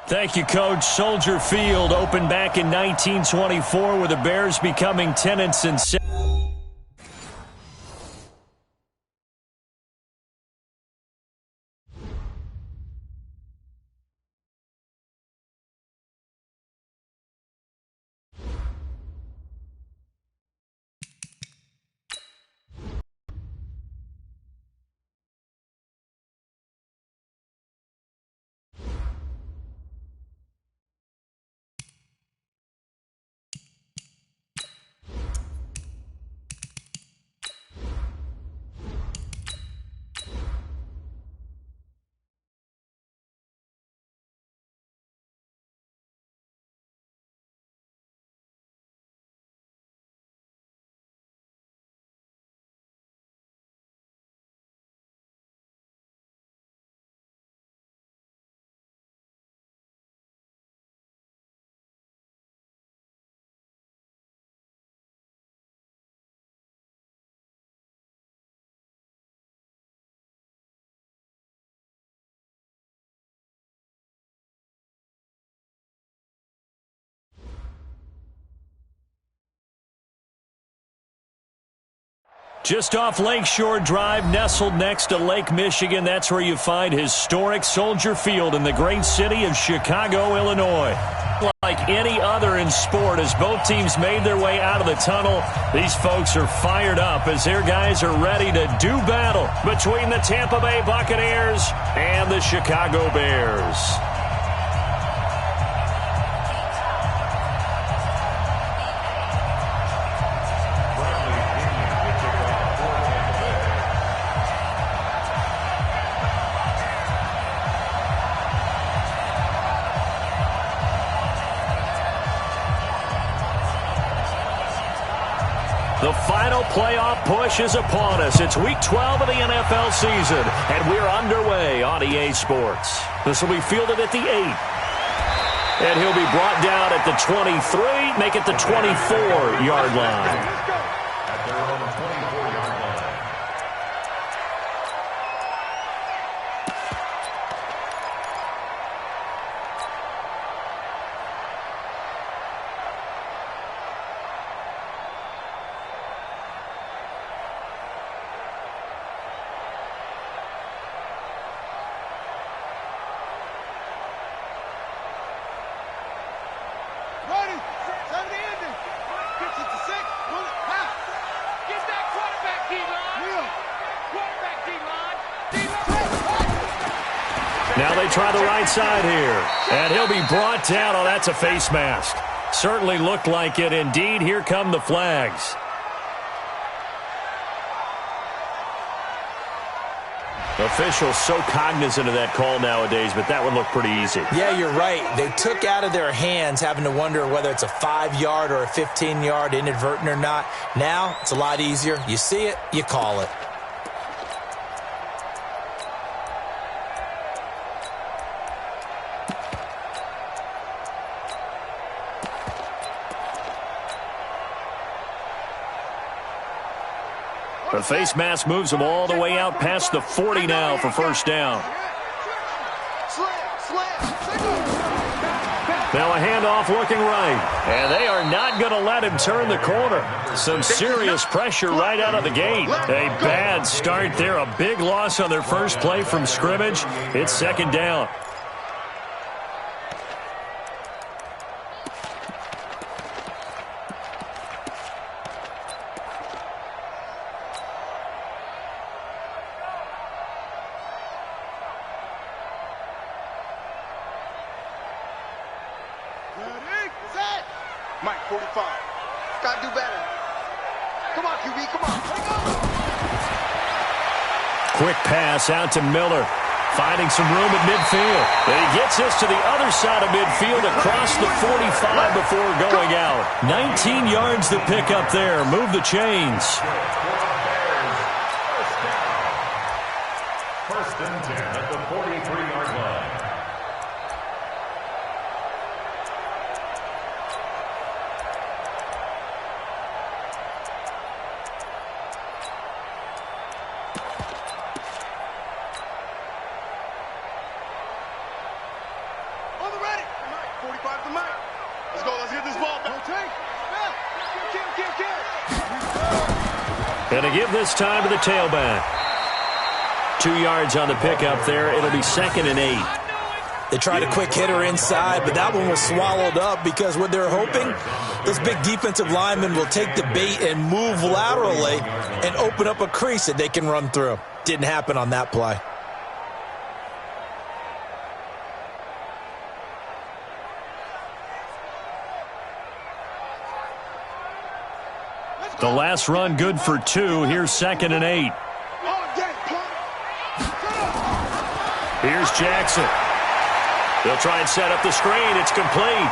Thank you, Coach. Soldier Field opened back in 1924 with the Bears becoming tenants in just off Lakeshore Drive, nestled next to Lake Michigan. That's where you find historic Soldier Field in the great city of Chicago, Illinois. Like any other in sport, as both teams made their way out of the tunnel, these folks are fired up as their guys are ready to do battle between the Tampa Bay Buccaneers and the Chicago Bears. The final playoff push is upon us. It's Week 12 of the NFL season, and we're underway on EA Sports. This will be fielded at the 8. And he'll be brought down at the 23, make it the 24-yard line. Now they try the right side here. And he'll be brought down. Oh, that's a face mask. Certainly looked like it. Indeed, here come the flags. Officials so cognizant of that call nowadays, but that one looked pretty easy. Yeah, you're right. They took out of their hands having to wonder whether it's a 5-yard or a 15-yard, inadvertent or not. Now, it's a lot easier. You see it, you call it. The face mask moves them all the way out past the 40 now for first down. Now a handoff looking right. And they are not going to let him turn the corner. Some serious pressure right out of the gate. A bad start there. A big loss on their first play from scrimmage. It's second down. Mike, 45. Gotta do better. Come on, QB, come on. Quick pass out to Miller. Finding some room at midfield. And he gets this to the other side of midfield across the 45 before going out. 19 yards to pick up there. Move the chains. First and 10 at the 43-yard line. On the ready. this ball back. And to give this time to the tailback. 2 yards on the pickup there. It'll be 2nd and 8. They tried a quick hitter inside, but that one was swallowed up because what they're hoping, those big defensive linemen will take the bait and move laterally and open up a crease that they can run through. Didn't happen on that play. The last run good for 2. Here's 2nd and 8. Here's Jackson. They'll try and set up the screen. It's complete.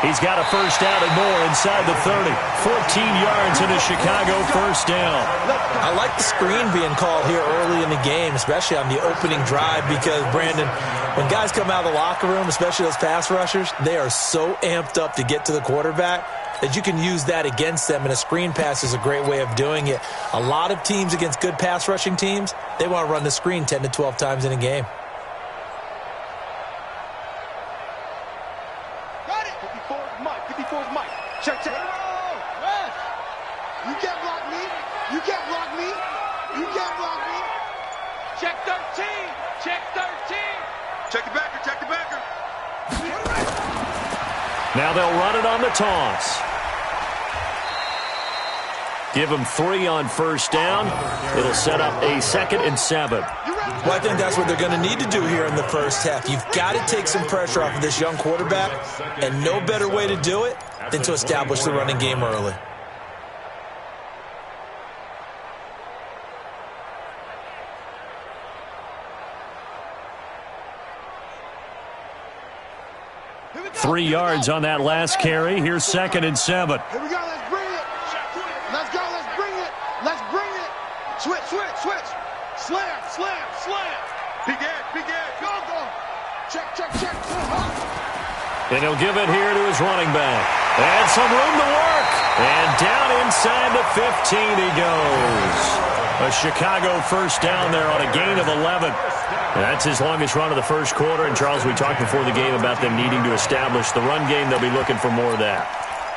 He's got a first down and more inside the 30. 14 yards and a Chicago first down. I like the screen being called here early in the game, especially on the opening drive, because, Brandon, when guys come out of the locker room, especially those pass rushers, they are so amped up to get to the quarterback that you can use that against them, and a screen pass is a great way of doing it. A lot of teams against good pass rushing teams, they want to run the screen 10 to 12 times in a game. Check. You can't block me. You can't block me. You can't block me. Check 13. Check 13. Check the backer. Check the backer. Now they'll run it on the toss. Give them 3 on first down. It'll set up a 2nd and 7. Well, I think that's what they're going to need to do here in the first half. You've got to take some pressure off of this young quarterback, and no better way to do it than to establish the running game early. Three yards on that last carry. Here's 2nd and 7. Here we go. Let's bring it. Let's go. Let's bring it. Let's bring it. Switch. Slam. Big edge. Go. Check. And he'll give it here to his running back. And some room to work. And down inside the 15 he goes. A Chicago first down there on a gain of 11. That's his longest run of the first quarter. And, Charles, we talked before the game about them needing to establish the run game. They'll be looking for more of that.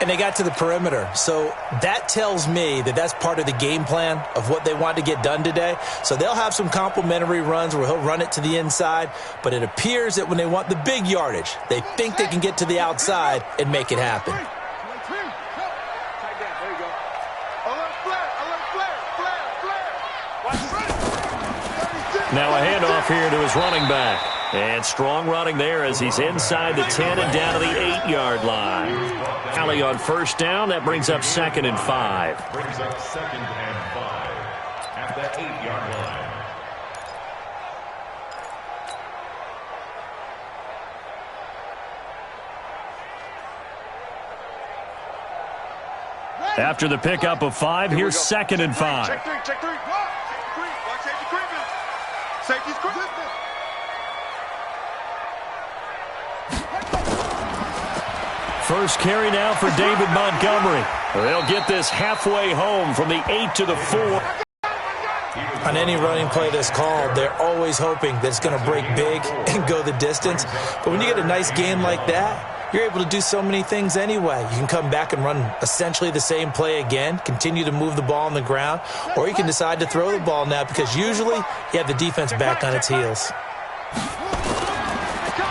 And they got to the perimeter. So that tells me that that's part of the game plan of what they want to get done today. So they'll have some complementary runs where he'll run it to the inside. But it appears that when they want the big yardage, they think they can get to the outside and make it happen. Now a handoff here to his running back. And strong running there as he's inside the 10 and down to the 8-yard line. Alley on first down. That brings up 2nd and 5. Brings up 2nd and 5 at the 8-yard line. After the pickup of 5, here's 2nd and 5. Check 3. Watch safety creeping. Safety's creeping. First carry now for David Montgomery. They'll get this halfway home from the 8 to the 4. On any running play that's called, they're always hoping that it's going to break big and go the distance. But when you get a nice game like that, you're able to do so many things anyway. You can come back and run essentially the same play again, continue to move the ball on the ground, or you can decide to throw the ball now because usually you have the defense back on its heels.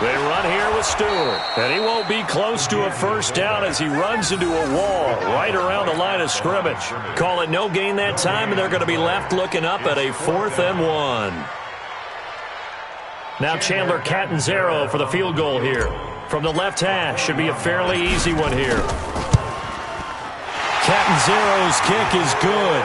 They run here with Stewart, and he won't be close to a first down as he runs into a wall right around the line of scrimmage. Call it no gain that time, and they're going to be left looking up at a 4th and 1. Now Chandler Catanzaro for the field goal here. From the left hash, should be a fairly easy one here. Catanzaro's kick is good.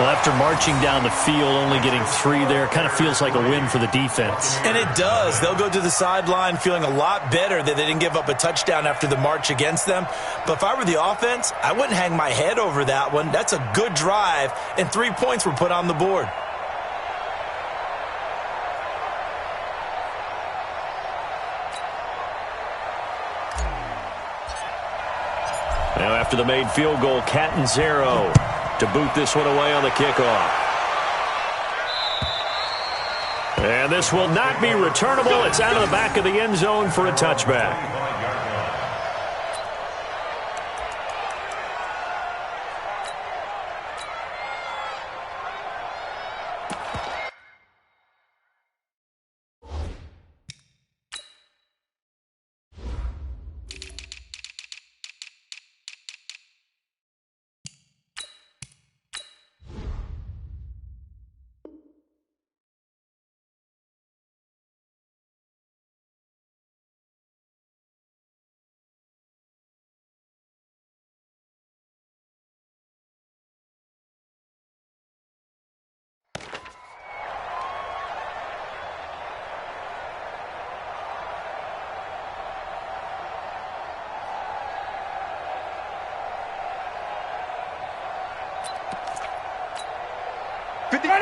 Well, after marching down the field, only getting 3 there, kind of feels like a win for the defense. And it does. They'll go to the sideline feeling a lot better that they didn't give up a touchdown after the march against them. But if I were the offense, I wouldn't hang my head over that one. That's a good drive, and 3 points were put on the board. Now after the made field goal, Catanzaro to boot this one away on the kickoff. And this will not be returnable. It's out of the back of the end zone for a touchback.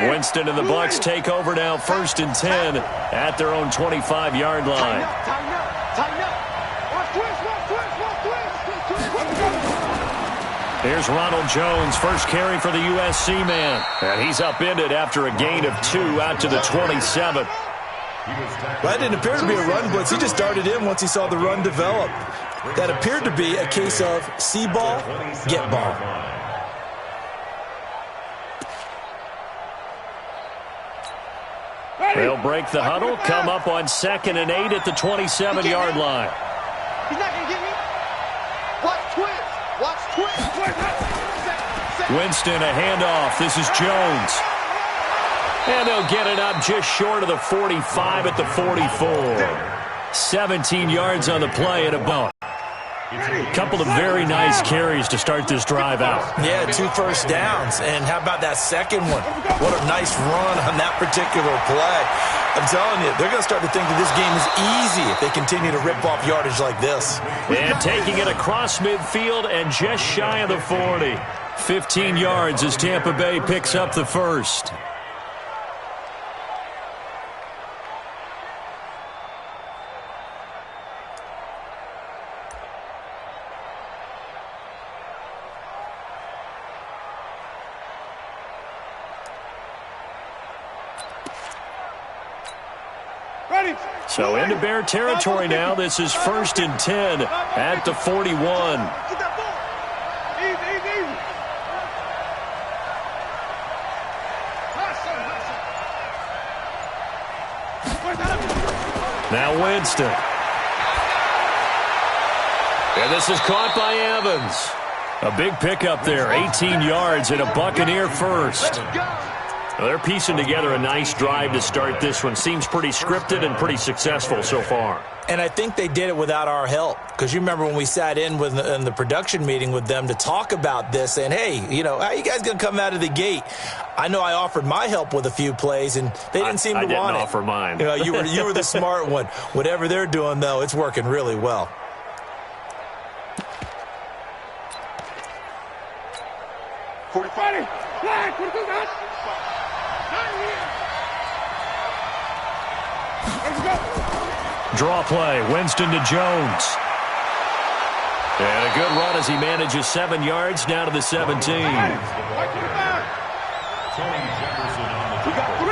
Winston and the Bucs take over now, 1st and 10 at their own 25-yard line. Tighten up. Watch twist. Here's Ronald Jones, first carry for the USC man. And he's upended after a gain of 2 out to the 27. That didn't appear to be a run blitz. He just darted in once he saw the run develop. That appeared to be a case of see ball, get ball. They'll break the huddle, come up on 2nd and 8 at the 27-yard line. He's not going to get me. Watch twist. Winston, a handoff. This is Jones. And they'll get it up just short of the 45 at the 44. 17 yards on the play and a bump. A couple of very nice carries to start this drive out. Yeah, 2 first downs. And how about that second one? What a nice run on that particular play. I'm telling you, they're going to start to think that this game is easy if they continue to rip off yardage like this. And taking it across midfield and just shy of the 40. 15 yards as Tampa Bay picks up the first. So into Bear territory now. This is 1st and 10 at the 41. Get that ball. Easy. Now Winston. And this is caught by Evans. A big pickup there, 18 yards and a Buccaneer first. Well, they're piecing together a nice drive to start this one. Seems pretty scripted and pretty successful so far. And I think they did it without our help. Because you remember when we sat in the production meeting with them to talk about this, and hey, how you guys going to come out of the gate? I know I offered my help with a few plays, and they didn't seem to want it. I didn't offer mine. You were the smart one. Whatever they're doing, though, it's working really well. Draw play, Winston to Jones. And a good run as he manages 7 yards down to the 17. Tony Jefferson on the tackle.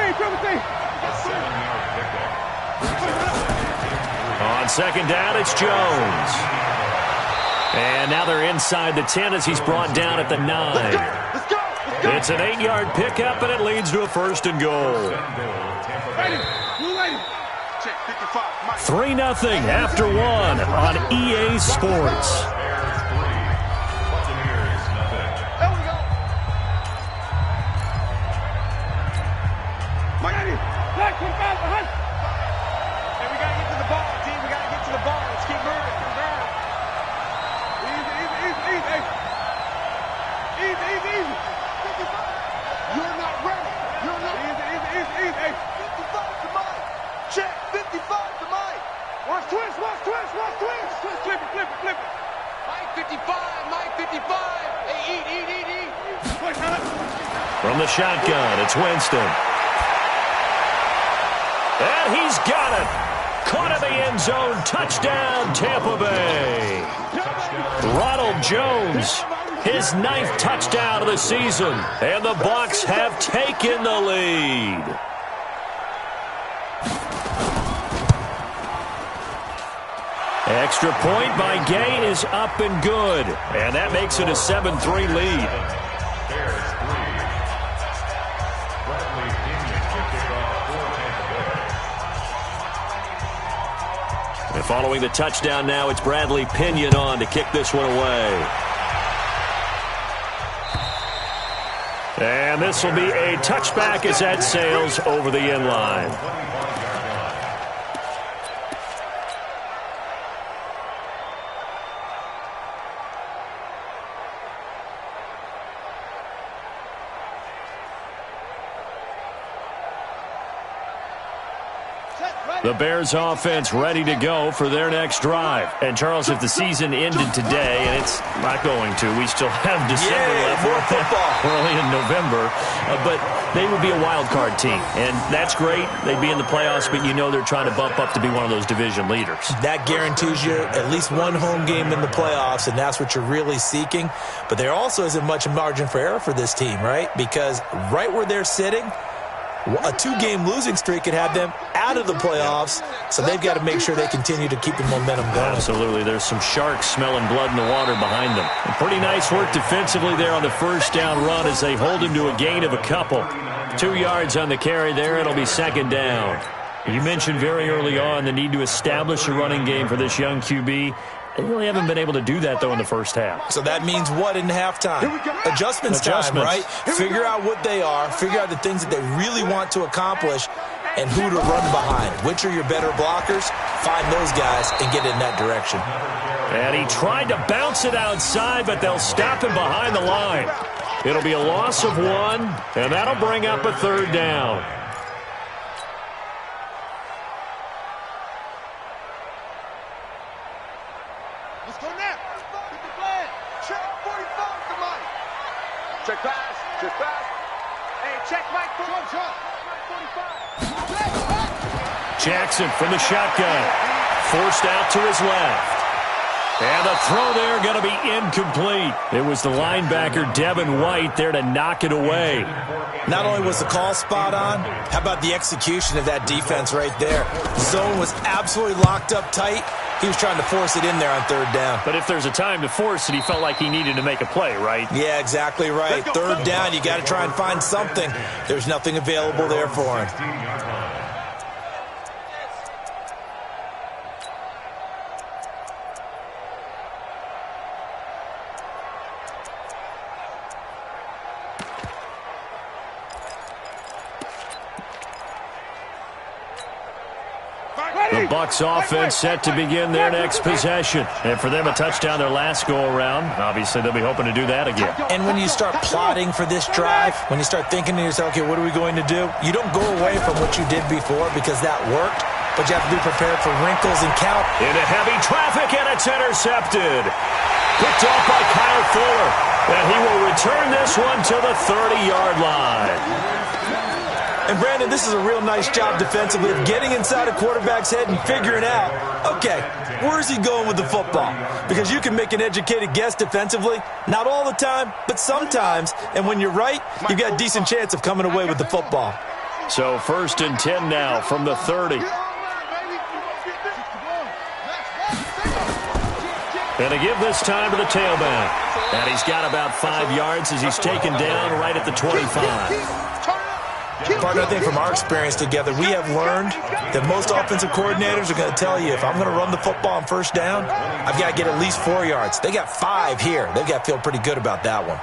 7-yard pickup. On 2nd down, it's Jones. And now they're inside the 10 as he's brought down at the 9. It's an 8-yard pickup, and it leads to a 1st and goal. 3-0 after 1 on EA Sports. From the shotgun, it's Winston. And he's got it. Caught in the end zone. Touchdown, Tampa Bay. Ronald Jones, his 9th touchdown of the season. And the Bucs have taken the lead. Extra point by Gay is up and good. And that makes it a 7-3 lead. And following the touchdown now, it's Bradley Pinion on to kick this one away. And this will be a touchback as that sails over the end line. The Bears offense ready to go for their next drive. And, Charles, if the season ended today, and it's not going to, we still have December left. More football. Early in November. But they would be a wild card team. And that's great. They'd be in the playoffs, but you know they're trying to bump up to be one of those division leaders. That guarantees you at least one home game in the playoffs, and that's what you're really seeking. But there also isn't much margin for error for this team, right? Because right where they're sitting, a 2-game losing streak could have them out of the playoffs, so they've got to make sure they continue to keep the momentum going. Absolutely. There's some sharks smelling blood in the water behind them. And pretty nice work defensively there on the first down run as they hold him to a gain of a couple. 2 yards on the carry there. It'll be second down. You mentioned very early on the need to establish a running game for this young QB. They really haven't been able to do that, though, in the first half. So that means what in halftime? Adjustments time, right? Figure out what they are, figure out the things that they really want to accomplish, and who to run behind. Which are your better blockers? Find those guys and get in that direction. And he tried to bounce it outside, but they'll stop him behind the line. It'll be a loss of 1, and that'll bring up a third down. Let's go now. Get the flag. Check 45, somebody. Check pass. Check pass. Hey, check Mike. Jackson from the shotgun. Forced out to his left. And the throw there going to be incomplete. It was the linebacker, Devin White, there to knock it away. Not only was the call spot on, how about the execution of that defense right there? The zone was absolutely locked up tight. He was trying to force it in there on third down. But if there's a time to force it, he felt like he needed to make a play, right? Yeah, exactly right. Third down, you got to try and find something. There's nothing available there for him. The Bucs offense set to begin their next possession. And for them, a touchdown their last go-around. Obviously, they'll be hoping to do that again. And when you start plotting for this drive, when you start thinking to yourself, okay, what are we going to do? You don't go away from what you did before because that worked, but you have to be prepared for wrinkles and count. Into heavy traffic, and it's intercepted. Picked off by Kyle Fuller. And he will return this one to the 30-yard line. And, Brandon, this is a real nice job defensively of getting inside a quarterback's head and figuring out, okay, where's he going with the football? Because you can make an educated guess defensively, not all the time, but sometimes. And when you're right, you've got a decent chance of coming away with the football. So 1st and 10 now from the 30. And a give this time to the tailback. And he's got about 5 yards as he's taken down right at the 25. Partner, I think from our experience together, we have learned that most offensive coordinators are going to tell you, if I'm going to run the football on first down, I've got to get at least 4 yards. They got 5 here. They've got to feel pretty good about that one.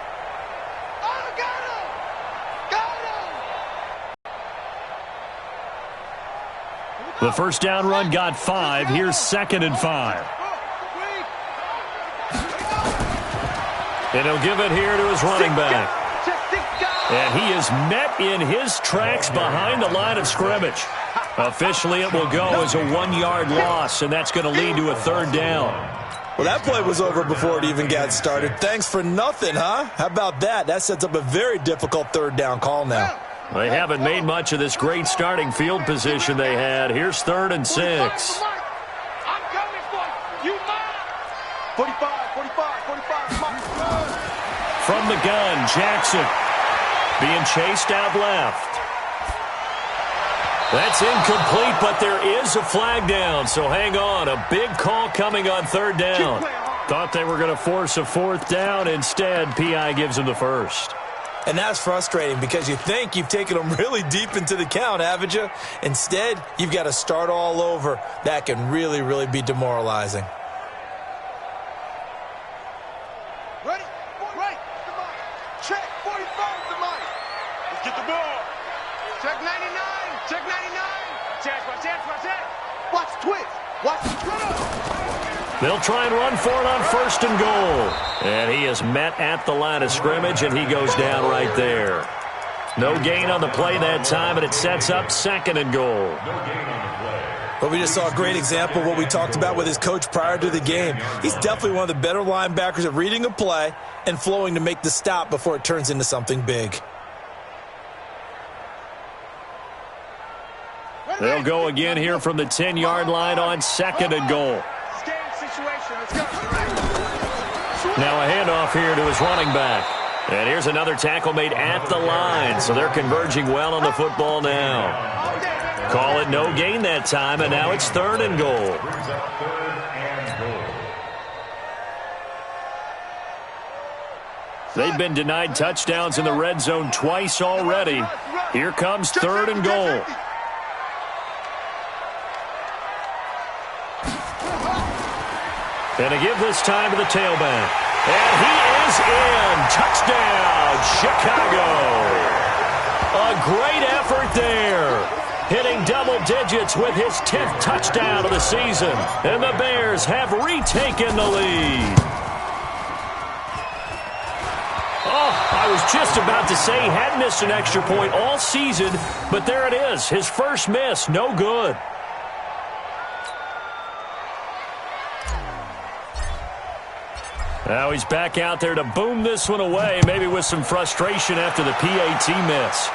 The first down run got 5. Here's 2nd and 5. And he'll give it here to his running back. And he is met in his tracks behind the line of scrimmage. Officially, it will go as a 1-yard loss, and that's going to lead to a third down. Well, that play was over before it even got started. Thanks for nothing, huh? How about that? That sets up a very difficult third down call now. They haven't made much of this great starting field position they had. Here's 3rd and 6. I'm coming for you. You mine. 45, 45. From the gun, Jackson being chased out left. That's incomplete, but there is a flag down, so hang on. A big call coming on 3rd down. Thought they were going to force a 4th down. Instead, P.I. gives them the first. And that's frustrating because you think you've taken them really deep into the count, haven't you? Instead, you've got to start all over. That can really, really be demoralizing. Ready? Right. Check 45, somebody. Let's get the ball. Check 99. Check 99. Check. Watch twist. Watch the twist. They'll try and run for it on 1st and goal. And he is met at the line of scrimmage, and he goes down right there. No gain on the play that time, and it sets up 2nd and goal. Well, we just saw a great example of what we talked about with his coach prior to the game. He's definitely one of the better linebackers at reading a play and flowing to make the stop before it turns into something big. They'll go again here from the 10-yard line on 2nd and goal. Now a handoff here to his running back. And here's another tackle made at the line, so they're converging well on the football now. Call it no gain that time, and now it's 3rd and goal. They've been denied touchdowns in the red zone twice already. Here comes 3rd and goal. And to give this time to the tailback. And he is in. Touchdown, Chicago. A great effort there. Hitting double digits with his 10th touchdown of the season. And the Bears have retaken the lead. Oh, I was just about to say he hadn't missed an extra point all season, but there it is. His first miss, no good. Now he's back out there to boom this one away, maybe with some frustration after the PAT miss.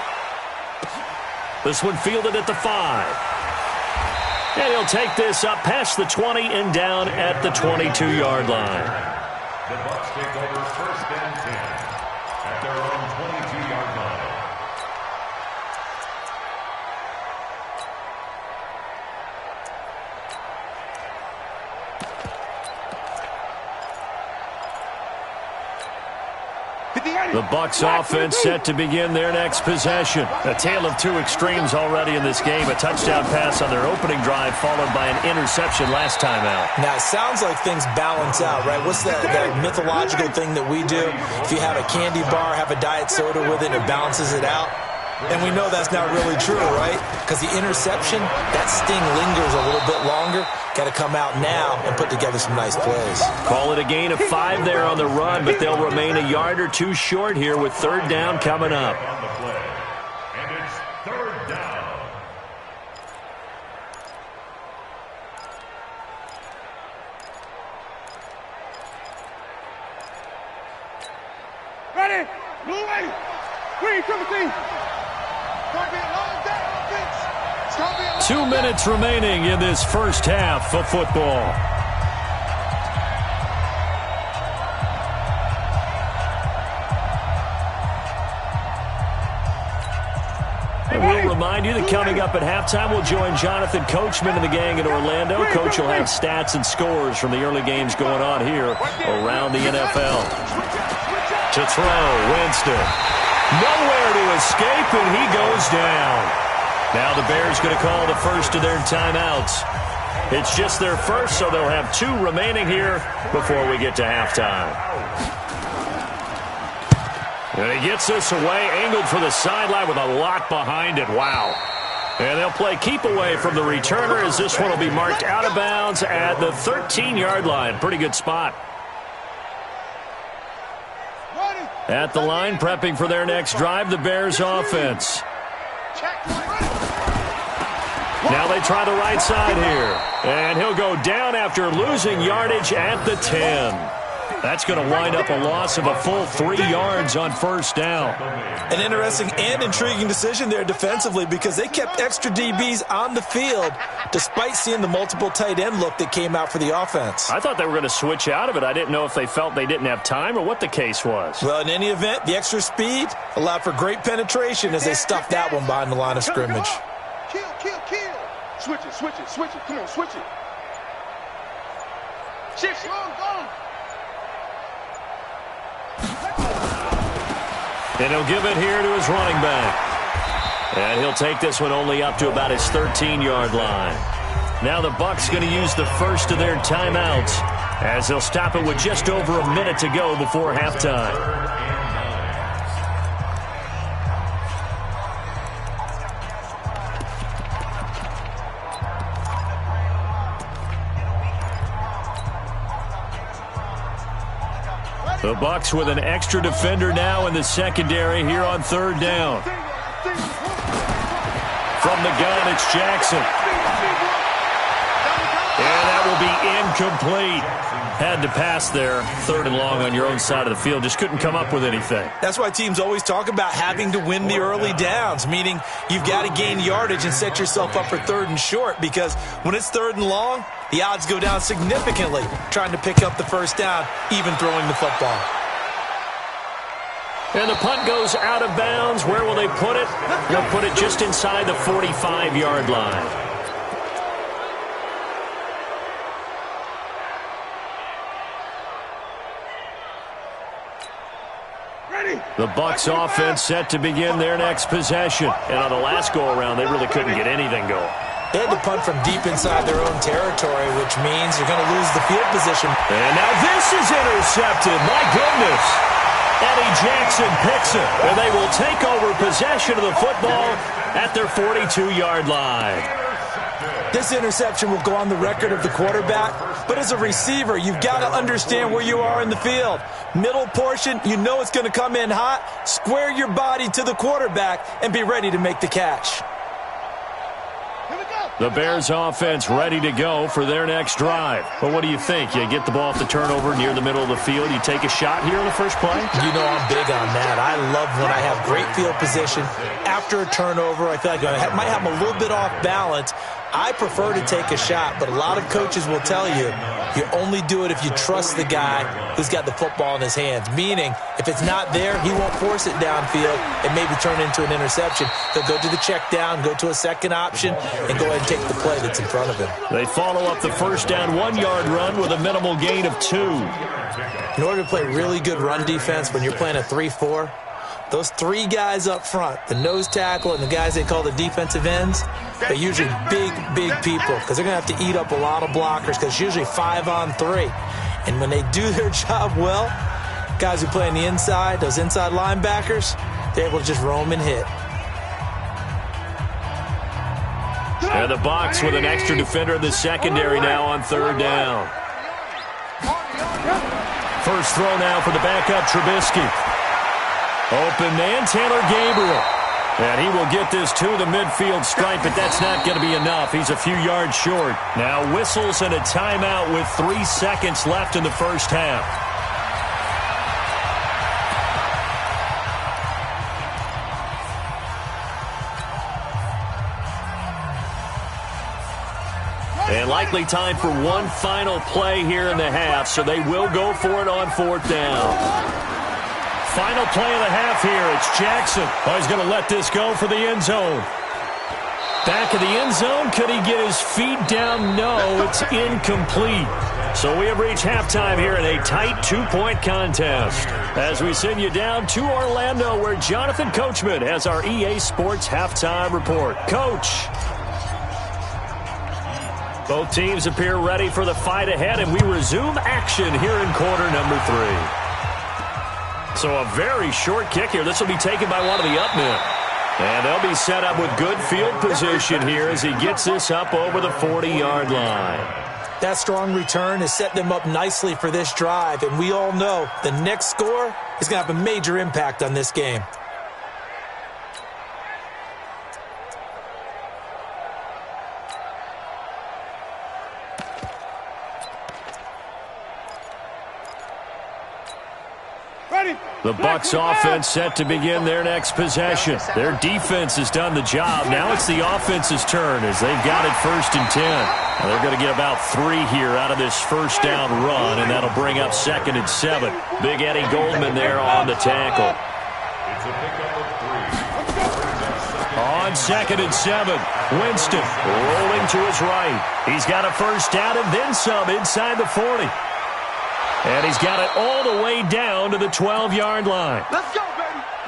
This one fielded at the 5. And he'll take this up past the 20 and down at the 22-yard line. The Bucs take over 1st and 10 at their own 22-yard line. The Bucs offense set to begin their next possession. A tale of two extremes already in this game. A touchdown pass on their opening drive followed by an interception last time out. Now, it sounds like things balance out, right? What's that mythological thing that we do? If you have a candy bar, have a diet soda with it, it balances it out. And we know that's not really true, right? Because the interception, that sting lingers a little bit longer. Got to come out now and put together some nice plays. Call it a gain of 5 there on the run, but they'll remain a yard or two short here with 3rd down coming up. On the play. And it's 3rd down. Ready? Blue way. Green, Timothy. 2 minutes remaining in this first half of football. And we'll remind you that coming up at halftime, we'll join Jonathan Coachman and the gang in Orlando. Coach will have stats and scores from the early games going on here around the NFL. To throw, Winston. Nowhere to escape, and he goes down. Now the Bears going to call the first of their timeouts. It's just their first, so they'll have 2 remaining here before we get to halftime. And he gets this away, angled for the sideline with a lot behind it. Wow. And they'll play keep away from the returner as this one will be marked out of bounds at the 13-yard line. Pretty good spot. At the line, prepping for their next drive, the Bears offense. Now they try the right side here. And he'll go down after losing yardage at the 10. That's going to wind up a loss of a full 3 yards on 1st down. An interesting and intriguing decision there defensively because they kept extra DBs on the field despite seeing the multiple tight end look that came out for the offense. I thought they were going to switch out of it. I didn't know if they felt they didn't have time or what the case was. Well, in any event, the extra speed allowed for great penetration as they stuffed that one behind the line of scrimmage. Kill. Switch it. Come on, switch it. Shift, go. And he'll give it here to his running back. And he'll take this one only up to about his 13-yard line. Now the Bucs going to use the first of their timeouts as they'll stop it with just over a minute to go before halftime. The Bucs with an extra defender now in the secondary here on 3rd down. From the gun, it's Jackson. will be incomplete. Had to pass there, 3rd and long on your own side of the field. Just couldn't come up with anything. That's why teams always talk about having to win the early downs, meaning you've got to gain yardage and set yourself up for 3rd and short, because when it's 3rd and long, the odds go down significantly trying to pick up the first down, even throwing the football. And the punt goes out of bounds. Where will they put it? They'll put it just inside the 45-yard line. The Bucs offense set to begin their next possession. And on the last go-around, they really couldn't get anything going. They had to punt from deep inside their own territory, which means you're going to lose the field position. And now this is intercepted. My goodness. Eddie Jackson picks it, and they will take over possession of the football at their 42-yard line. This interception will go on the record of the quarterback, but as a receiver, you've got to understand where you are in the field. Middle portion, you know it's going to come in hot. Square your body to the quarterback and be ready to make the catch. The Bears offense ready to go for their next drive. But what do you think? You get the ball off the turnover near the middle of the field. You take a shot here in the first play? You know I'm big on that. I love when I have great field position. After a turnover, I feel like I might have a little bit off balance. I prefer to take a shot, but a lot of coaches will tell you only do it if you trust the guy who's got the football in his hands. Meaning, if it's not there, he won't force it downfield and maybe turn into an interception. He'll go to the check down, go to a second option, and go ahead and take the play that's in front of him. They follow up the first down 1-yard run with a minimal gain of 2. In order to play really good run defense when you're playing a 3-4, those 3 guys up front, the nose tackle and the guys they call the defensive ends, they're usually big people because they're going to have to eat up a lot of blockers because it's usually 5-on-3. And when they do their job well, guys who play on the inside, those inside linebackers, they're able to just roam and hit. And the Bucs with an extra defender in the secondary now on 3rd down. First throw now for the backup Trubisky. Open man, Taylor Gabriel. And he will get this to the midfield stripe, but that's not going to be enough. He's a few yards short. Now whistles and a timeout with 3 seconds left in the first half. And likely time for one final play here in the half, so they will go for it on 4th down. Final play of the half here. It's Jackson. Oh, he's going to let this go for the end zone. Back of the end zone. Could he get his feet down? No, it's incomplete. So we have reached halftime here in a tight 2-point contest. As we send you down to Orlando, where Jonathan Coachman has our EA Sports halftime report. Coach. Both teams appear ready for the fight ahead, and we resume action here in quarter number 3. So a very short kick here. This will be taken by one of the up men. And they'll be set up with good field position here as he gets this up over the 40-yard line. That strong return has set them up nicely for this drive, and we all know the next score is going to have a major impact on this game. The Bucs offense set to begin their next possession. Their defense has done the job. Now it's the offense's turn as they've got it 1st and 10. Now they're going to get about 3 here out of this first down run, and that'll bring up 2nd and 7. Big Eddie Goldman there on the tackle. On 2nd and 7, Winston rolling to his right. He's got a first down and then some inside the 40. And he's got it all the way down to the 12-yard line. Let's go,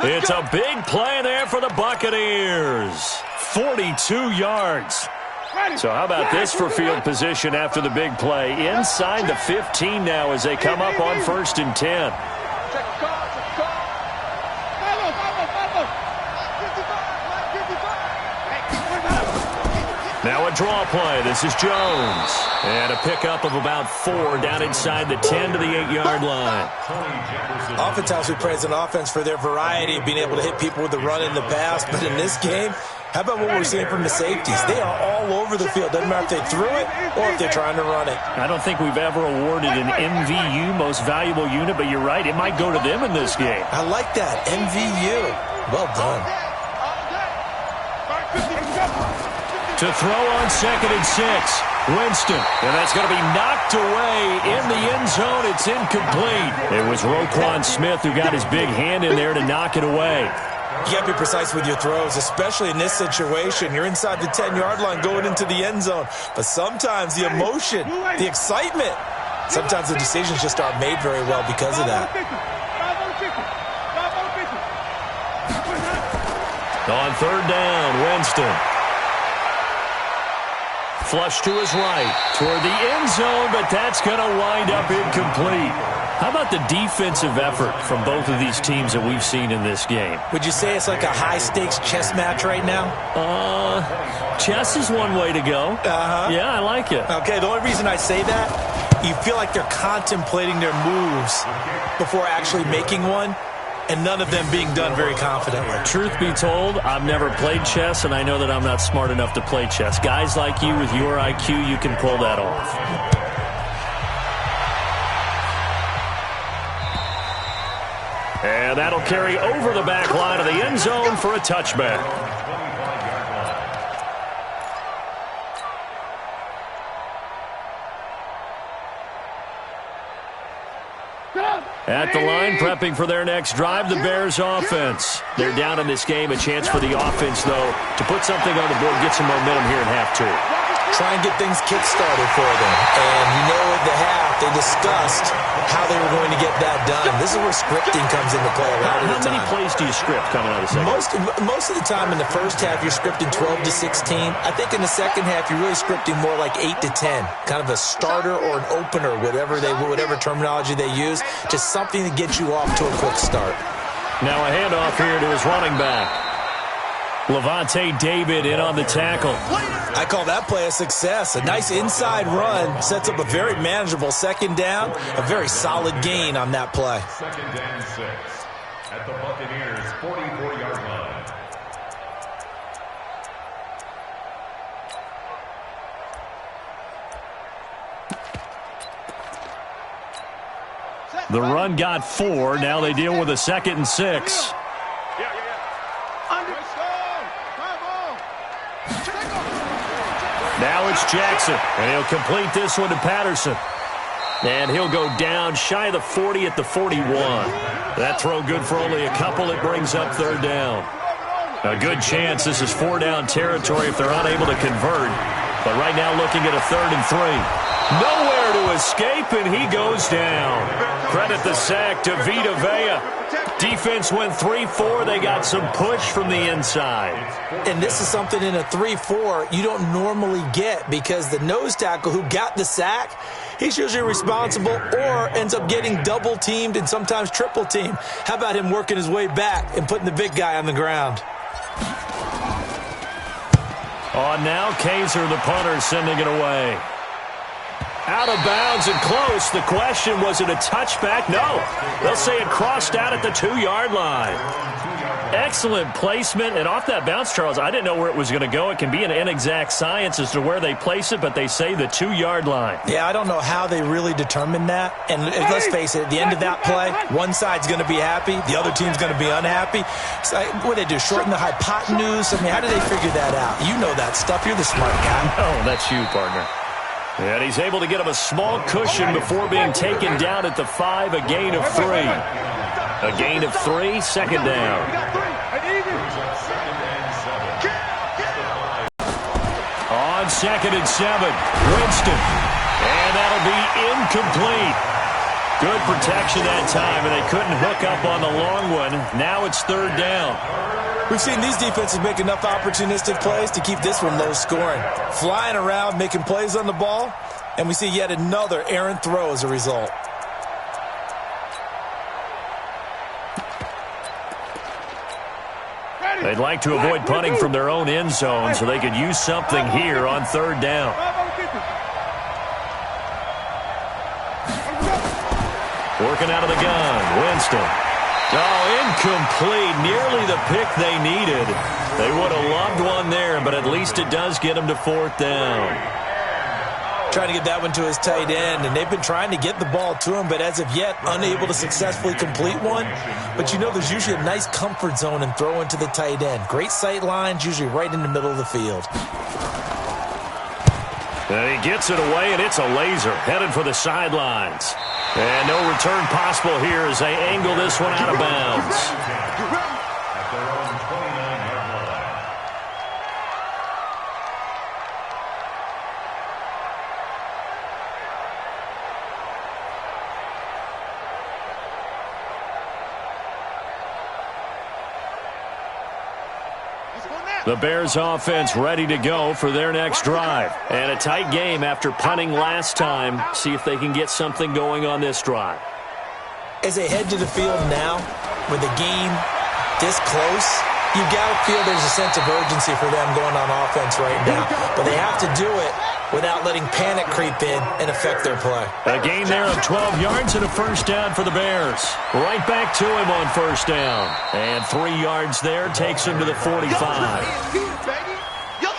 baby. It's a big play there for the Buccaneers. 42 yards. So how about this for field position after the big play? Inside the 15 now as they come up on 1st and 10. Now a draw play. This is Jones. And a pickup of about 4 down inside the 10 to the 8-yard line. Oftentimes we praise an offense for their variety of being able to hit people with the run and the pass, but in this game, How about what we're seeing from the safeties? They are all over the field. Doesn't matter if they threw it or if they're trying to run it. I don't think we've ever awarded an MVU, most valuable unit, but you're right. It might go to them in this game. I like that. MVU. Well done. To throw on 2nd and 6. Winston, and that's going to be knocked away in the end zone. It's incomplete. It was Roquan Smith who got his big hand in there to knock it away. You got to be precise with your throws, especially in this situation. You're inside the 10-yard line going into the end zone. But sometimes the emotion, the excitement, sometimes the decisions just aren't made very well because of that. On 3rd down, Winston. Flush to his right toward the end zone, but that's going to wind up incomplete. How about the defensive effort from both of these teams that we've seen in this game? Would you say it's like a high-stakes chess match right now? Chess is one way to go. Yeah, I like it. Okay, the only reason I say that, you feel like they're contemplating their moves before actually making one, and none of them being done very confidently. Truth be told, I've never played chess, and I know that I'm not smart enough to play chess. Guys like you with your IQ, you can pull that off. And that'll carry over the back line of the end zone for a touchback. At the line, prepping for their next drive, the Bears offense. They're down in this game. A chance for the offense, though, to put something on the board, get some momentum here in half 2. Try and get things kick-started for them. And you know at the half, they discussed how they were going to get that done. This is where scripting comes into play a lot of the time. How many plays do you script coming out of the second? Most of the time in the first half, you're scripting 12 to 16. I think in the second half, you're really scripting more like 8 to 10. Kind of a starter or an opener, whatever terminology they use. Just something to get you off to a quick start. Now a handoff here to his running back. Levante David in on the tackle. I call that play a success. A nice inside run sets up a very manageable 2nd down. A very solid gain on that play. 2nd and 6 at the Buccaneers' 44-yard line. The run got 4. Now they deal with a 2nd and 6. Now it's Jackson, and he'll complete this one to Patterson. And he'll go down shy of the 40 at the 41. That throw good for only a couple. It brings up 3rd down. A good chance this is 4-down territory if they're unable to convert. But right now looking at a 3rd and 3. Nowhere to escape, and he goes down. Credit the sack to Vita Vea. Defense went 3-4. They got some push from the inside. And this is something in a 3-4 you don't normally get because the nose tackle who got the sack, he's usually responsible or ends up getting double-teamed and sometimes triple-teamed. How about him working his way back and putting the big guy on the ground? On now, Kaiser, the punter, sending it away. Out of bounds and close. The question, was it a touchback? No. They'll say it crossed out at the 2-yard line. Excellent placement. And off that bounce, Charles, I didn't know where it was going to go. It can be an inexact science as to where they place it, but they say the 2-yard line. Yeah, I don't know how they really determined that. And let's face it, at the end of that play, one side's going to be happy, the other team's going to be unhappy. So, what do they do, shorten the hypotenuse? I mean, how do they figure that out? You know that stuff. You're the smart guy. Oh, that's you, partner. And he's able to get him a small cushion before being taken down at the 5, a gain of 3. A gain of 3, 2nd down. On 2nd and 7, Winston. And that'll be incomplete. Good protection that time, and they couldn't hook up on the long one. Now it's 3rd down. We've seen these defenses make enough opportunistic plays to keep this one low scoring. Flying around, making plays on the ball, and we see yet another errant throw as a result. They'd like to avoid punting from their own end zone so they could use something here on 3rd down. Working out of the gun, Winston. Oh, incomplete. Nearly the pick they needed. They would have loved one there, but at least it does get them to 4th down. Trying to get that one to his tight end, and they've been trying to get the ball to him, but as of yet, unable to successfully complete one. But you know there's usually a nice comfort zone in throwing to the tight end. Great sight lines, usually right in the middle of the field. And he gets it away, and it's a laser headed for the sidelines. And no return possible here as they angle this one out of bounds. At their own 29-yard line. The Bears offense ready to go for their next drive. And a tight game after punting last time. See if they can get something going on this drive. As they head to the field now, with the game this close, you've got to feel there's a sense of urgency for them going on offense right now. But they have to do it without letting panic creep in and affect their play. A gain there of 12 yards and a first down for the Bears. Right back to him on first down. And 3 yards there takes him to the 45.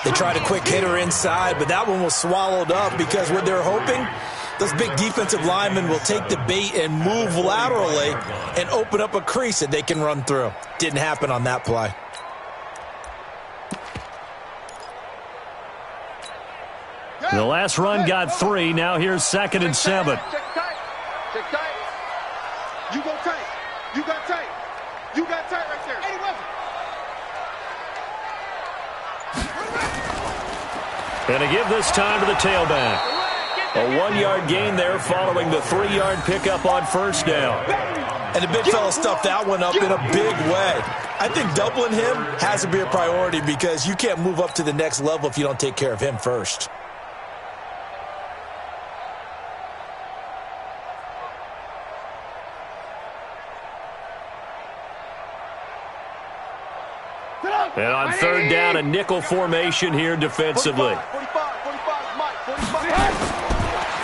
They tried a quick hitter inside, but that one was swallowed up because what they're hoping, those big defensive linemen will take the bait and move laterally and open up a crease that they can run through. Didn't happen on that play. The last run got 3. Now here's 2nd and 7. Check tight. Check tight. You go tight. You got tight. You got tight right there. Eddie Wilson. And to give this time to the tailback. A 1-yard gain there following the 3-yard pickup on first down. And the big fella stuffed that one up in a big way. I think doubling him has to be a priority because you can't move up to the next level if you don't take care of him first. And on 3rd down, a nickel formation here defensively. 45, Mike, 45.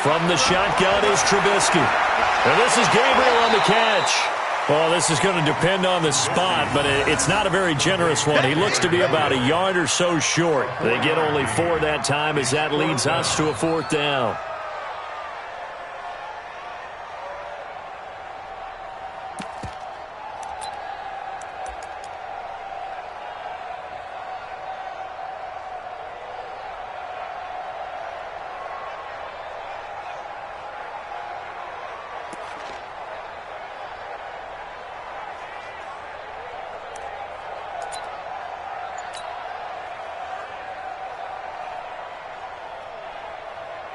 From the shotgun is Trubisky. And this is Gabriel on the catch. Well, this is going to depend on the spot, but it's not a very generous one. He looks to be about a yard or so short. They get only 4 that time as that leads us to a 4th down.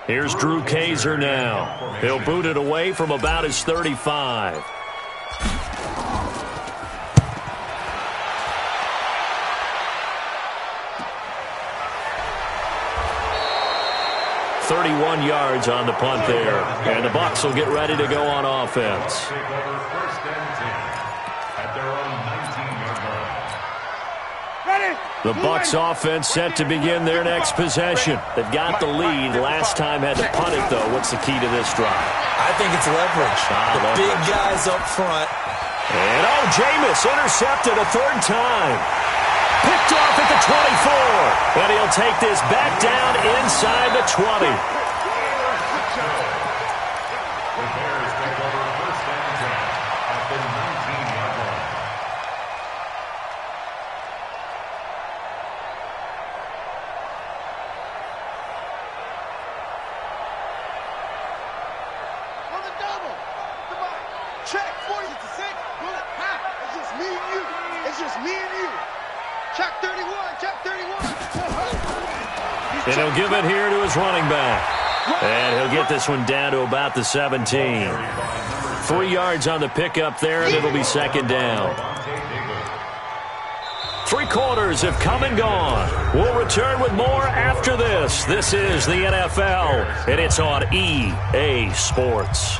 Here's Drew Kaiser now. He'll boot it away from about his 35. "31 yards on the punt there. And the Bucs will get ready to go on offense. Take over 1st and 10 at their own 19-yard line. The Bucs offense set to begin their next possession. They've got the lead. Last time had to punt it, though. What's the key to this drive? I think it's leverage. The big guys up front. And, Jameis intercepted a 3rd time. Picked off at the 24. And he'll take this back down inside the 20. The Bears take over 1st and 10 at the 19-yard line. On the double. Come on. Check. 40 to 6. Bullet. Half. It's just me and you. It's just me and you. Check 31. Check 31. And he'll give it here to his running back. And he'll get this one down to about the 17. 3 yards on the pickup there, and it'll be 2nd down. 3 quarters have come and gone. We'll return with more after this. This is the NFL, and it's on EA Sports.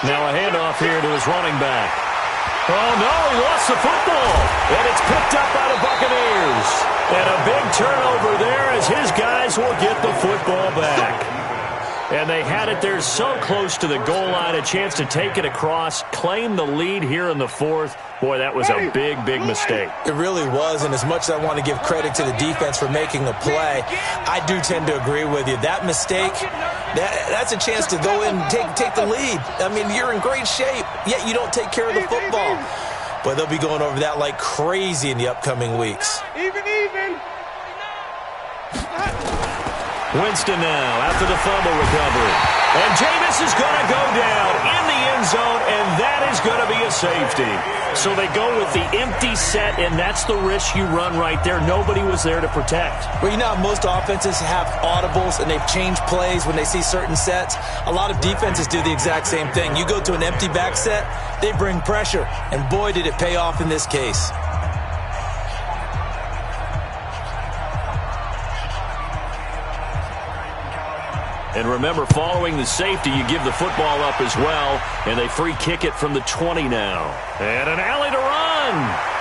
Now a handoff here to his running back. Oh, no, he lost the football. And it's picked picked up by the Buccaneers. And a big turnover there as his guys will get the football back. And they had it there so close to the goal line, a chance to take it across, claim the lead here in the fourth. Boy, that was a big, big mistake. It really was, and as much as I want to give credit to the defense for making the play, I do tend to agree with you. That mistake, that's a chance to go in and take the lead. I mean, you're in great shape, yet you don't take care of the football. But they'll be going over that like crazy in the upcoming weeks. Even. Winston now after the fumble recovery. And Jameis is going to go down in the end zone, and that is going to be a safety. So they go with the empty set, and that's the risk you run right there. Nobody was there to protect. Well, you know how most offenses have audibles, and they've changed plays when they see certain sets? A lot of defenses do the exact same thing. You go to an empty back set, they bring pressure, and boy, did it pay off in this case. And remember, following the safety, you give the football up as well, and they free kick it from the 20 now. And an alley to run.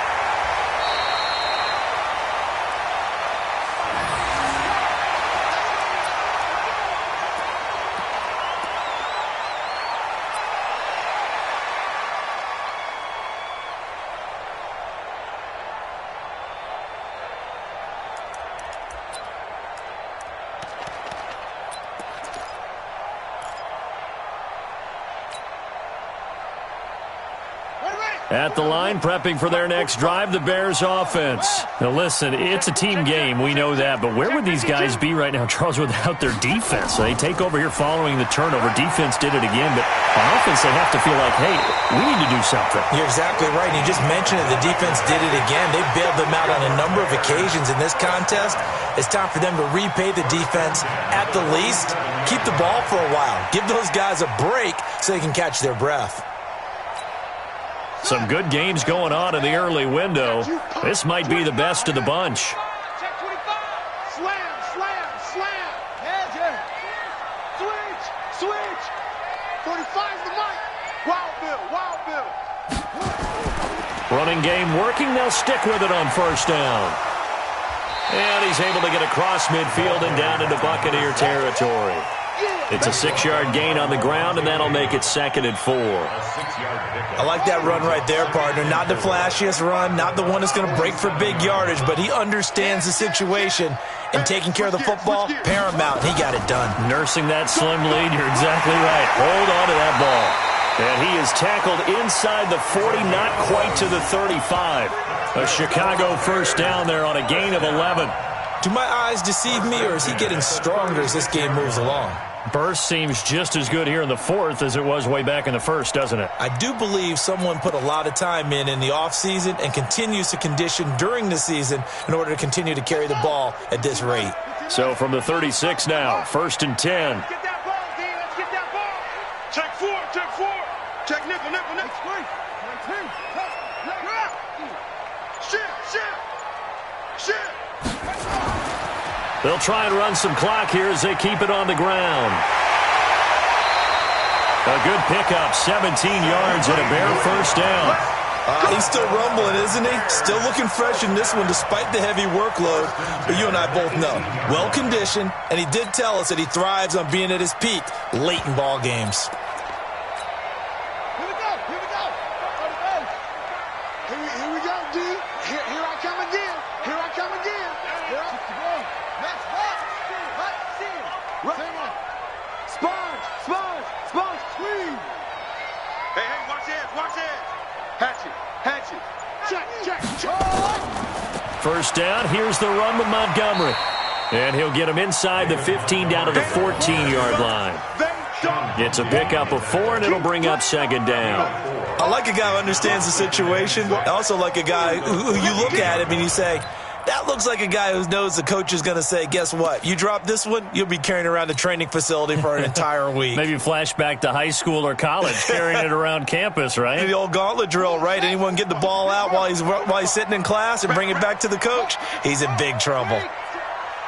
At the line, prepping for their next drive, the Bears offense. Now listen, it's a team game, we know that, but where would these guys be right now, Charles, without their defense? They take over here following the turnover. Defense did it again, but on offense they have to feel like, hey, we need to do something. You're exactly right. You just mentioned it. The defense did it again. They bailed them out on a number of occasions in this contest. It's time for them to repay the defense at the least. Keep the ball for a while. Give those guys a break so they can catch their breath. Some good games going on in the early window. This might be the best of the bunch. Check 25. Slam. Hedge. Switch. 45's the mic. Wild Bill. Running game working. They'll stick with it on first down. And he's able to get across midfield and down into Buccaneer territory. It's a 6-yard gain on the ground, and that'll make it 2nd and 4. I like that run right there, partner. Not the flashiest run, not the one that's going to break for big yardage, but he understands the situation, and taking care of the football, paramount. He got it done. Nursing that slim lead, you're exactly right. Hold on to that ball. And he is tackled inside the 40, not quite to the 35. A Chicago first down there on a gain of 11. Do my eyes deceive me, or is he getting stronger as this game moves along? Burst seems just as good here in the 4th as it was way back in the 1st, doesn't it? I do believe someone put a lot of time in the offseason and continues to condition during the season in order to continue to carry the ball at this rate. So from the 36 now, 1st and 10. Let's get that ball, D. Let's get that ball. Check 4. Check nickel. Shit. They'll try and run some clock here as they keep it on the ground. A good pickup, 17 yards and a Bear first down. He's still rumbling, isn't he? Still looking fresh in this one despite the heavy workload. But you and I both know, well-conditioned, and he did tell us that he thrives on being at his peak late in ball games. Here we go. Here we go, D. Here I come again. Sponge, squeeze. Hey, watch it. Hatchet. Check. First down, here's the run with Montgomery. And he'll get him inside the 15 down to the 14-yard line. It's a pickup of 4, and it'll bring up 2nd down. I like a guy who understands the situation. I also like a guy who you look at him and you say, that looks like a guy who knows the coach is going to say, guess what? You drop this one, you'll be carrying around the training facility for an entire week. Maybe flashback to high school or college, carrying it around campus, right? The old gauntlet drill, right? Anyone get the ball out while he's sitting in class and bring it back to the coach? He's in big trouble.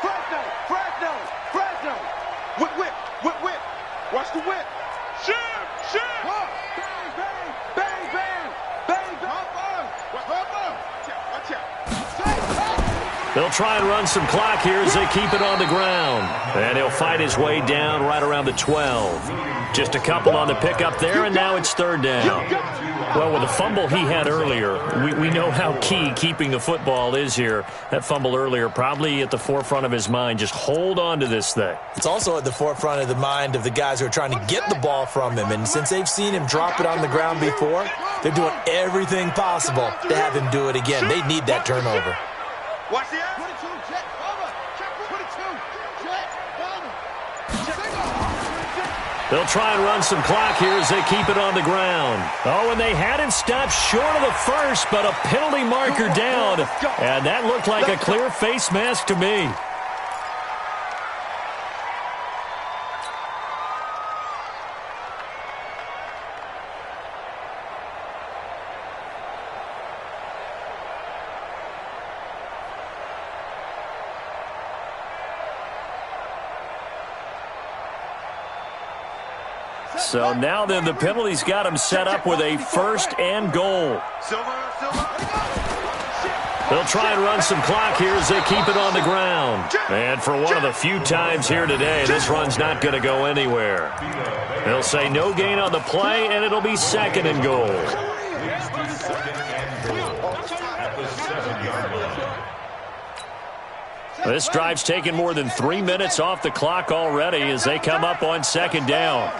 Fresno. Whip. Watch the whip. Shit. Bang. Watch out. They'll try and run some clock here as they keep it on the ground. And he'll fight his way down right around the 12. Just a couple on the pickup there, and now it's third down. Well, with the fumble he had earlier, we know how key keeping the football is here. That fumble earlier probably at the forefront of his mind. Just hold on to this thing. It's also at the forefront of the mind of the guys who are trying to get the ball from him. And since they've seen him drop it on the ground before, they're doing everything possible to have him do it again. They need that turnover. Watch the 22, jet, over. Check 22, jet, over. They'll try and run some clock here as they keep it on the ground. Oh, and they had him stopped short of the first, but a penalty marker down. And that looked like a clear face mask to me. So now then the penalty's got him set up with a first and goal. They'll try and run some clock here as they keep it on the ground. And for one of the few times here today, this run's not going to go anywhere. They'll say no gain on the play, and it'll be second and goal. This drive's taken more than 3 minutes off the clock already as they come up on second down.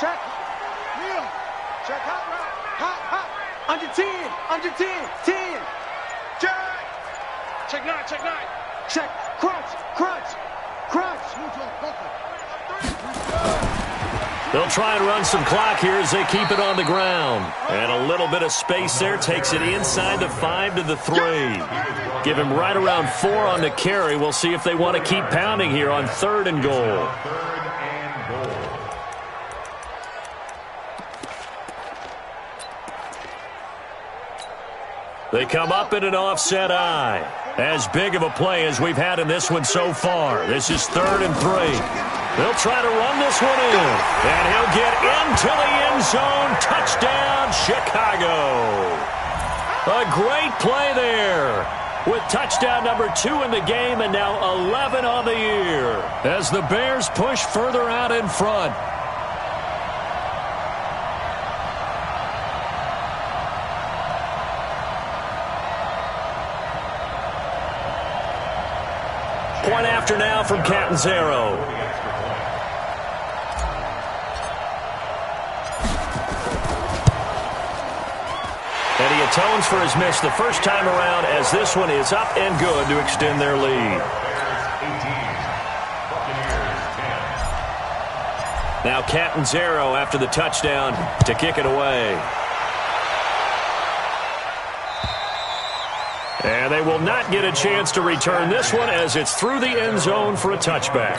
Check. Neil. Check hot route. Hot. Under 10. 10. Check 9. Check. Crunch. They'll try and run some clock here as they keep it on the ground. And a little bit of space there takes it inside the 5 to the 3. Give him right around 4 on the carry. We'll see if they want to keep pounding here on third and goal. They come up in an offset eye. As big of a play as we've had in this one so far. This is third and 3. They'll try to run this one in. And he'll get into the end zone. Touchdown, Chicago. A great play there. With touchdown number 2 in the game and now 11 on the year. As the Bears push further out in front. Point after now from Catanzaro. And he atones for his miss the first time around as this one is up and good to extend their lead. Now Catanzaro after the touchdown to kick it away. And they will not get a chance to return this one as it's through the end zone for a touchback.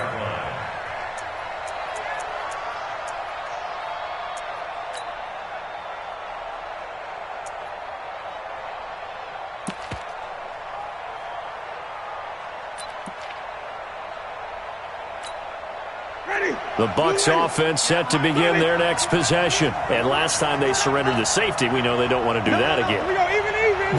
The Bucs offense set to begin their next possession. And last time they surrendered the safety, we know they don't want to do that again.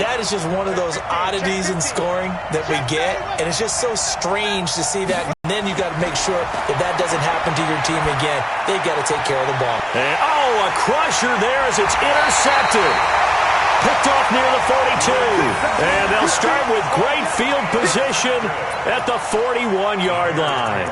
That is just one of those oddities in scoring that we get, and it's just so strange to see that. And then you got to make sure that that doesn't happen to your team again. They've got to take care of the ball. And, a crusher there as it's intercepted. Picked off near the 42. And they'll start with great field position at the 41-yard line.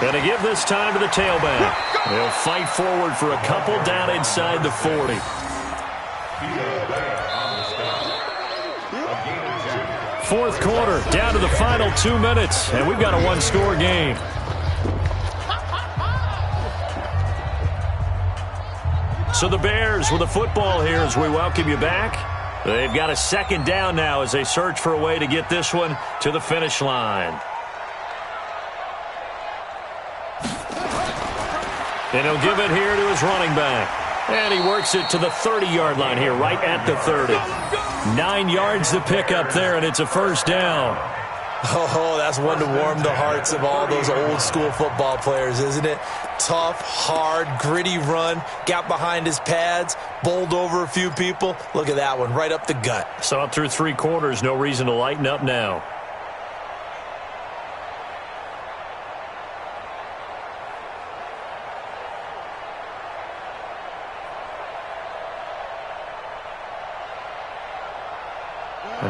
And to give this time to the tailback. They'll fight forward for a couple down inside the 40. Fourth quarter, down to the final 2 minutes, and we've got a one-score game. So the Bears with the football here as we welcome you back. They've got a second down now as they search for a way to get this one to the finish line. And he'll give it here to his running back. And he works it to the 30-yard line here, right at the 30. 9 yards to pick up there, and it's a first down. Oh, that's one to warm the hearts of all those old-school football players, isn't it? Tough, hard, gritty run, got behind his pads, bowled over a few people. Look at that one, right up the gut. So up through 3 quarters, no reason to lighten up now.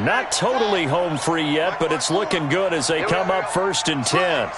Not totally home free yet, but it's looking good as they come up 1st and 10.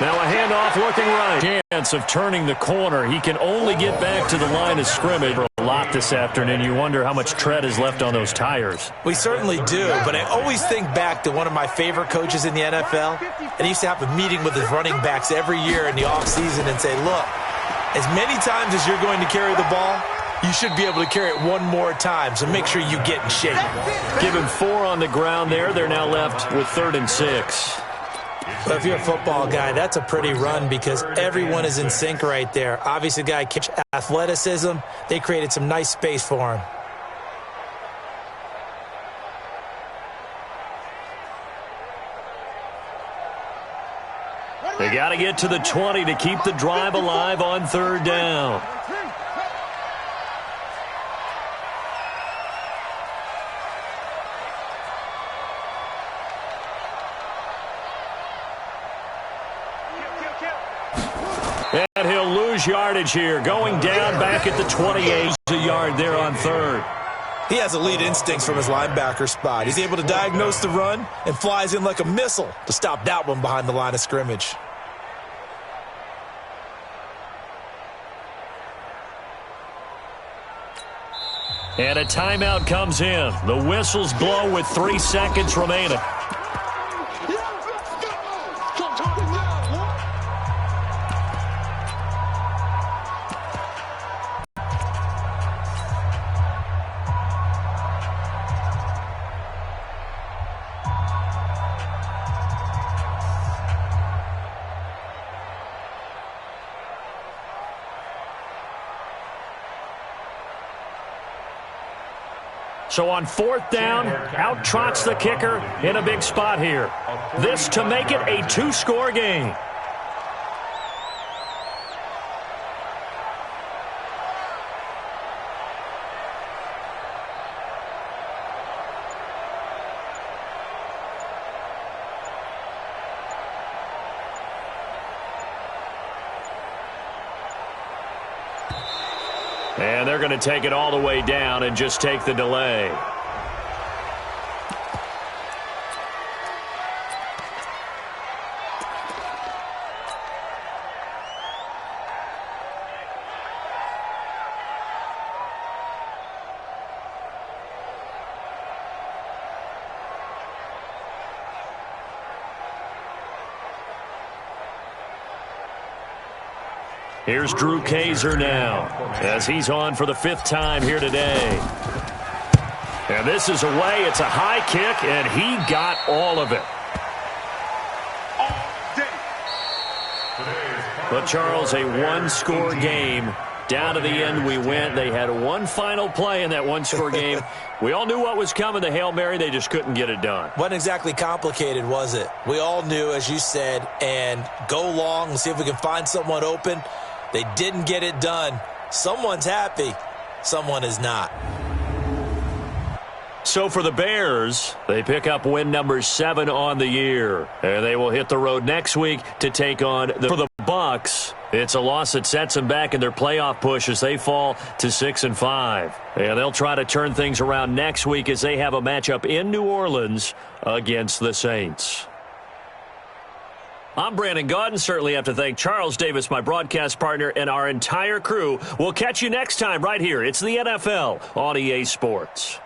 Now a handoff looking right. Chance of turning the corner. He can only get back to the line of scrimmage for a lot this afternoon. You wonder how much tread is left on those tires. We certainly do, but I always think back to one of my favorite coaches in the NFL. And he used to have a meeting with his running backs every year in the offseason and say, look, as many times as you're going to carry the ball, you should be able to carry it one more time, so make sure you get in shape. Give him 4 on the ground there. They're now left with 3rd and 6. But if you're a football guy, that's a pretty run because everyone is in sync right there. Obviously, the guy catch athleticism. They created some nice space for him. They got to get to the 20 to keep the drive alive on 3rd down. And he'll lose yardage here. Going down back at the 28. A yard there on 3rd. He has elite instincts from his linebacker spot. He's able to diagnose the run and flies in like a missile to stop that one behind the line of scrimmage. And a timeout comes in. The whistles blow with 3 seconds remaining. So on 4th down, out trots the kicker in a big spot here. This to make it a 2-score game. And they're going to take it all the way down and just take the delay. Here's Drew Kaiser now as he's on for the 5th time here today. And this is away. It's a high kick, and he got all of it. But, Charles, a 1-score game. Down to the end we went. They had one final play in that 1-score game. We all knew what was coming, the Hail Mary. They just couldn't get it done. Wasn't exactly complicated, was it? We all knew, as you said, and go long and see if we can find someone open. They didn't get it done. Someone's happy. Someone is not. So for the Bears, they pick up win number 7 on the year. And they will hit the road next week to take on for the Bucs. It's a loss that sets them back in their playoff push as they fall to 6-5. And they'll try to turn things around next week as they have a matchup in New Orleans against the Saints. I'm Brandon Gaudin. Certainly have to thank Charles Davis, my broadcast partner, and our entire crew. We'll catch you next time right here. It's the NFL on EA Sports.